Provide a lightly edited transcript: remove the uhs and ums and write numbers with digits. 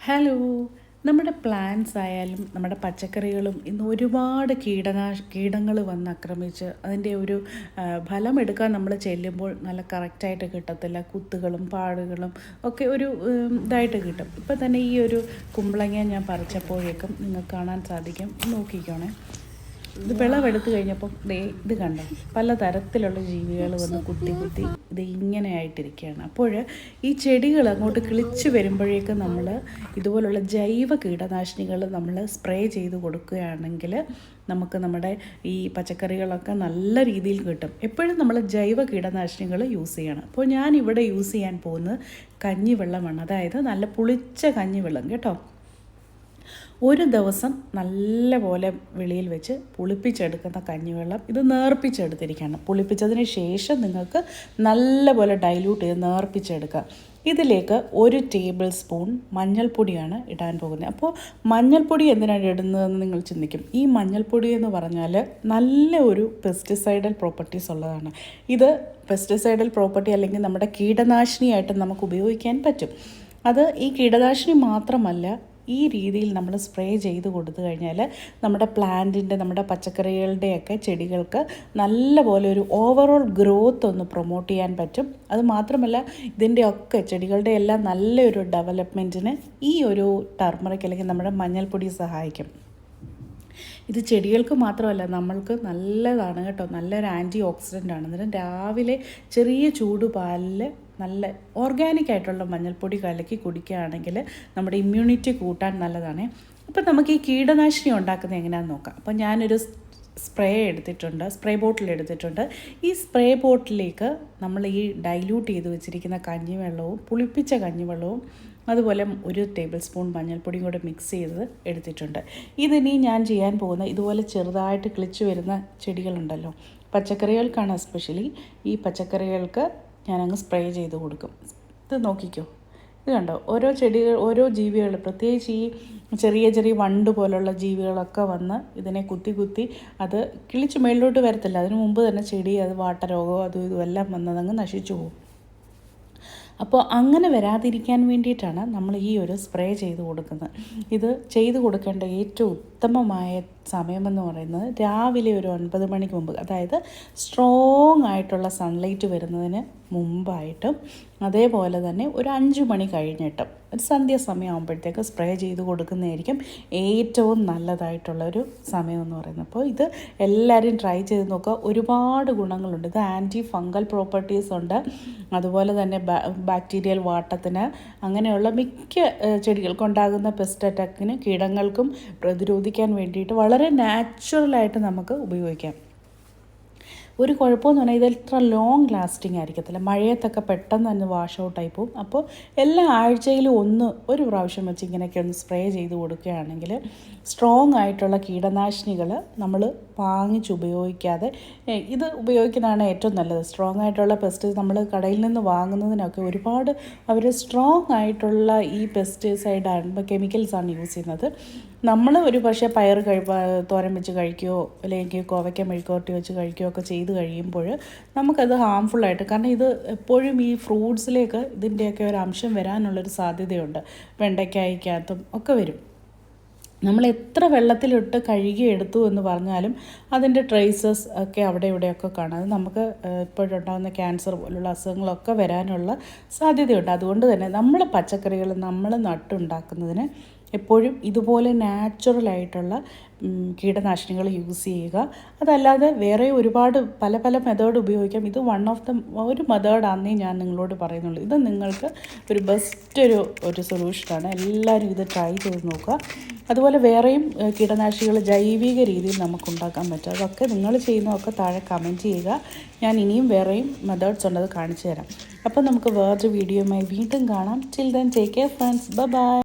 Hello. നമ്മുടെ plants ആയാലും നമ്മുടെ പച്ചക്കറികളും ഇന്ന് ഒരുപാട് കീടങ്ങൾ വന്ന് ആക്രമിച്ച് അതിൻ്റെ ഒരു ഫലമെടുക്കാൻ നമ്മൾ ചെല്ലുമ്പോൾ നല്ല കറക്റ്റായിട്ട് കിട്ടത്തില്ല. കുത്തുകളും പാടുകളും ഒക്കെ ഒരു ഇതായിട്ട് കിട്ടും. ഇപ്പം തന്നെ ഈ ഒരു കുമ്പളങ്ങ ഞാൻ പറിച്ചപ്പോഴേക്കും നിങ്ങൾക്ക് കാണാൻ സാധിക്കും. നോക്കിക്കോണേ, ഇത് വിളവെടുത്ത് കഴിഞ്ഞപ്പം ഇത് കണ്ടോ, പല തരത്തിലുള്ള ജീവികൾ വന്ന് കുത്തി ഇത് ഇങ്ങനെ ആയിട്ടിരിക്കുകയാണ്. അപ്പോൾ ഈ ചെടികൾ അങ്ങോട്ട് കിളിച്ച് വരുമ്പോഴേക്കും നമ്മൾ ഇതുപോലുള്ള ജൈവ കീടനാശിനികൾ നമ്മൾ സ്പ്രേ ചെയ്ത് കൊടുക്കുകയാണെങ്കിൽ നമുക്ക് നമ്മുടെ ഈ പച്ചക്കറികളൊക്കെ നല്ല രീതിയിൽ കിട്ടും. എപ്പോഴും നമ്മൾ ജൈവ കീടനാശിനികൾ യൂസ് ചെയ്യണം. അപ്പോൾ ഞാനിവിടെ യൂസ് ചെയ്യാൻ പോകുന്നത് കഞ്ഞിവെള്ളമാണ്, അതായത് നല്ല പുളിച്ച കഞ്ഞിവെള്ളം കേട്ടോ. ഒരു ദിവസം നല്ല പോലെ വെളിയിൽ വെച്ച് പുളിപ്പിച്ചെടുക്കുന്ന കഞ്ഞിവെള്ളം ഇത് നേർപ്പിച്ചെടുത്തിരിക്കുകയാണ്. പുളിപ്പിച്ചതിന് ശേഷം നിങ്ങൾക്ക് നല്ല പോലെ ഡൈല്യൂട്ട് ചെയ്ത് നേർപ്പിച്ചെടുക്കുക. ഇതിലേക്ക് 1 ടേബിൾ സ്പൂൺ മഞ്ഞൾപ്പൊടിയാണ് ഇടാൻ പോകുന്നത്. അപ്പോൾ മഞ്ഞൾപ്പൊടി എന്തിനാണ് ഇടുന്നതെന്ന് നിങ്ങൾ ചിന്തിക്കും. ഈ മഞ്ഞൾപ്പൊടി എന്ന് പറഞ്ഞാൽ നല്ല ഒരു പെസ്റ്റിസൈഡൽ പ്രോപ്പർട്ടീസ് ഉള്ളതാണ്. ഇത് പെസ്റ്റിസൈഡൽ പ്രോപ്പർട്ടി അല്ലെങ്കിൽ നമ്മുടെ കീടനാശിനിയായിട്ട് നമുക്ക് ഉപയോഗിക്കാൻ പറ്റും. അത് ഈ കീടനാശിനി മാത്രമല്ല, ഈ രീതിയിൽ നമ്മൾ സ്പ്രേ ചെയ്ത് കൊടുത്തു കഴിഞ്ഞാൽ നമ്മുടെ പ്ലാന്റിൻ്റെ, നമ്മുടെ പച്ചക്കറികളുടെയൊക്കെ ചെടികൾക്ക് നല്ലപോലെ ഒരു ഓവറോൾ ഗ്രോത്ത് ഒന്ന് പ്രൊമോട്ട് ചെയ്യാൻ പറ്റും. അത് മാത്രമല്ല, ഇതിൻ്റെയൊക്കെ ചെടികളുടെ എല്ലാം നല്ലൊരു ഡെവലപ്മെൻറ്റിന് ഈ ഒരു ടർമറിക് അല്ലെങ്കിൽ നമ്മുടെ മഞ്ഞൾപ്പൊടി സഹായിക്കും. ഇത് ചെടികൾക്ക് മാത്രമല്ല, നമ്മൾക്ക് നല്ലതാണ് കേട്ടോ. നല്ലൊരു ആൻറ്റി ഓക്സിഡൻ്റ് ആണ്. അന്നേരം രാവിലെ ചെറിയ ചൂട് പാലിൽ നല്ല ഓർഗാനിക് ആയിട്ടുള്ള മഞ്ഞൾപ്പൊടി കലക്കി കുടിക്കുകയാണെങ്കിൽ നമ്മുടെ ഇമ്മ്യൂണിറ്റി കൂട്ടാൻ നല്ലതാണ്. അപ്പോൾ നമുക്ക് ഈ കീടനാശിനി ഉണ്ടാക്കുന്നത് എങ്ങനെയാണെന്ന് നോക്കാം. അപ്പോൾ ഞാനൊരു സ്പ്രേ ബോട്ടിൽ എടുത്തിട്ടുണ്ട്. ഈ സ്പ്രേ ബോട്ടിലേക്ക് നമ്മൾ ഈ ഡൈല്യൂട്ട് ചെയ്ത് വെച്ചിരിക്കുന്ന കഞ്ഞിവെള്ളവും പുളിപ്പിച്ച കഞ്ഞിവെള്ളവും അതുപോലെ 1 ടേബിൾ സ്പൂൺ മഞ്ഞൾപ്പൊടിയും കൂടെ മിക്സ് ചെയ്ത് എടുത്തിട്ടുണ്ട്. ഇതിനി ഞാൻ ചെയ്യാൻ പോകുന്ന ഇതുപോലെ ചെറുതായിട്ട് കിളിച്ച് വരുന്ന ചെടികളുണ്ടല്ലോ, പച്ചക്കറികൾക്കാണ് എസ്പെഷ്യലി. ഈ പച്ചക്കറികൾക്ക് ഞാനങ്ങ് സ്പ്രേ ചെയ്ത് കൊടുക്കും. ഇത് നോക്കിക്കോ, ഇത് കണ്ടോ, ഓരോ ജീവികൾ, പ്രത്യേകിച്ച് ഈ ചെറിയ വണ്ട് പോലുള്ള ജീവികളൊക്കെ വന്ന് ഇതിനെ കുത്തി അത് കിളിച്ച് മേളിലോട്ട് വരത്തില്ല. അതിന് മുമ്പ് തന്നെ ചെടി അത് വാട്ടരോഗമോ അതും ഇതുമെല്ലാം വന്നതങ്ങ് നശിച്ചു പോകും. അപ്പോൾ അങ്ങനെ വരാതിരിക്കാൻ വേണ്ടിയിട്ടാണ് നമ്മൾ ഈ ഒരു സ്പ്രേ ചെയ്ത് കൊടുക്കുന്നത്. ഇത് ചെയ്ത് കൊടുക്കേണ്ട ഏറ്റവും ഉത്തമമായ സമയമെന്ന് പറയുന്നത് രാവിലെ ഒരു 9 മണിക്ക് മുമ്പ്, അതായത് സ്ട്രോങ് ആയിട്ടുള്ള സൺലൈറ്റ് വരുന്നതിന് മുമ്പായിട്ടും അതേപോലെ തന്നെ ഒരു 5 മണി കഴിഞ്ഞിട്ടും ഒരു സന്ധ്യാസമയം ആകുമ്പോഴത്തേക്ക് സ്പ്രേ ചെയ്ത് കൊടുക്കുന്നതായിരിക്കും ഏറ്റവും നല്ലതായിട്ടുള്ളൊരു സമയം എന്ന് പറയുന്നത്. അപ്പോൾ ഇത് എല്ലാവരും ട്രൈ ചെയ്ത് നോക്കുക. ഒരുപാട് ഗുണങ്ങളുണ്ട്. ഇത് ആൻറ്റി ഫംഗൽ പ്രോപ്പർട്ടീസ് ഉണ്ട്. അതുപോലെ തന്നെ ബാക്ടീരിയൽ വാട്ടത്തിന്, അങ്ങനെയുള്ള മിക്ക ചെടികൾക്കുണ്ടാകുന്ന പെസ്റ്റ് അറ്റാക്കിന്, കീടങ്ങൾക്കും പ്രതിരോധിക്കാൻ വേണ്ടിയിട്ട് വളരെ നാച്ചുറലായിട്ട് നമുക്ക് ഉപയോഗിക്കാം. ഒരു കുഴപ്പമെന്ന് പറഞ്ഞാൽ ഇത് ഇത്ര ലോങ് ലാസ്റ്റിംഗ് ആയിരിക്കത്തില്ല. മഴയത്തൊക്കെ പെട്ടെന്ന് തന്നെ വാഷ് ഔട്ടായി പോകും. അപ്പോൾ എല്ലാ ആഴ്ചയിലും ഒരു പ്രാവശ്യം വെച്ച് ഇങ്ങനെയൊക്കെ ഒന്ന് സ്പ്രേ ചെയ്ത് കൊടുക്കുകയാണെങ്കിൽ സ്ട്രോങ് ആയിട്ടുള്ള കീടനാശിനികൾ നമ്മൾ വാങ്ങിച്ച് ഉപയോഗിക്കാതെ ഇത് ഉപയോഗിക്കുന്നതാണ് ഏറ്റവും നല്ലത്. സ്ട്രോങ് ആയിട്ടുള്ള പെസ്റ്റ് നമ്മൾ കടയിൽ നിന്ന് വാങ്ങുന്നതിനൊക്കെ ഒരുപാട് അവർ സ്ട്രോങ് ആയിട്ടുള്ള ഈ പെസ്റ്റിസൈഡാണ്, കെമിക്കൽസാണ് യൂസ് ചെയ്യുന്നത്. നമ്മൾ ഒരു പക്ഷേ പയർ തോരൻ വെച്ച് കഴിക്കുകയോ അല്ലെങ്കിൽ കോവയ്ക്ക മെഴുക്കുവരട്ടി വെച്ച് കഴിക്കുകയോ ഒക്കെ ചെയ്ത് കഴിയുമ്പോൾ നമുക്കത് ഹാംഫുള്ളായിട്ട്, കാരണം ഇത് എപ്പോഴും ഈ ഫ്രൂട്ട്സിലേക്ക് ഇതിൻ്റെയൊക്കെ ഒരു അംശം വരാനുള്ളൊരു സാധ്യതയുണ്ട്. വെണ്ടയ്ക്കായ്ക്കകത്തും ഒക്കെ വരും. നമ്മൾ എത്ര വെള്ളത്തിലിട്ട് കഴുകി എടുത്തു എന്ന് പറഞ്ഞാലും അതിൻ്റെ ട്രേസസ് ഒക്കെ അവിടെ ഇവിടെയൊക്കെ കാണാം. അത് നമുക്ക് ഇപ്പോഴുണ്ടാകുന്ന ക്യാൻസർ പോലുള്ള അസുഖങ്ങളൊക്കെ വരാനുള്ള സാധ്യതയുണ്ട്. അതുകൊണ്ട് തന്നെ നമ്മൾ പച്ചക്കറികൾ നമ്മൾ നട്ടുണ്ടാക്കുന്നതിന് എപ്പോഴും ഇതുപോലെ നാച്ചുറലായിട്ടുള്ള കീടനാശിനികൾ യൂസ് ചെയ്യുക. അതല്ലാതെ വേറെ ഒരുപാട് പല മെത്തേഡ് ഉപയോഗിക്കാം. ഇത് ഒരു മെത്തേഡാണെന്നേ ഞാൻ നിങ്ങളോട് പറയുന്നുള്ളൂ. ഇത് നിങ്ങൾക്ക് ഒരു ബെസ്റ്റ് ഒരു സൊല്യൂഷനാണ്. എല്ലാവരും ഇത് ട്രൈ ചെയ്ത് നോക്കുക. അതുപോലെ വേറെയും കീടനാശിനികൾ ജൈവിക രീതിയിൽ നമുക്കുണ്ടാക്കാൻ പറ്റും. അതൊക്കെ നിങ്ങൾ ചെയ്യുന്നതൊക്കെ താഴെ കമൻറ്റ് ചെയ്യുക. ഞാൻ ഇനിയും വേറെയും മെത്തേഡ്സ് ഉണ്ടത് കാണിച്ചു തരാം. അപ്പോൾ നമുക്ക് വേറൊരു വീഡിയോയുമായി വീണ്ടും കാണാം. Till then take care friends. By.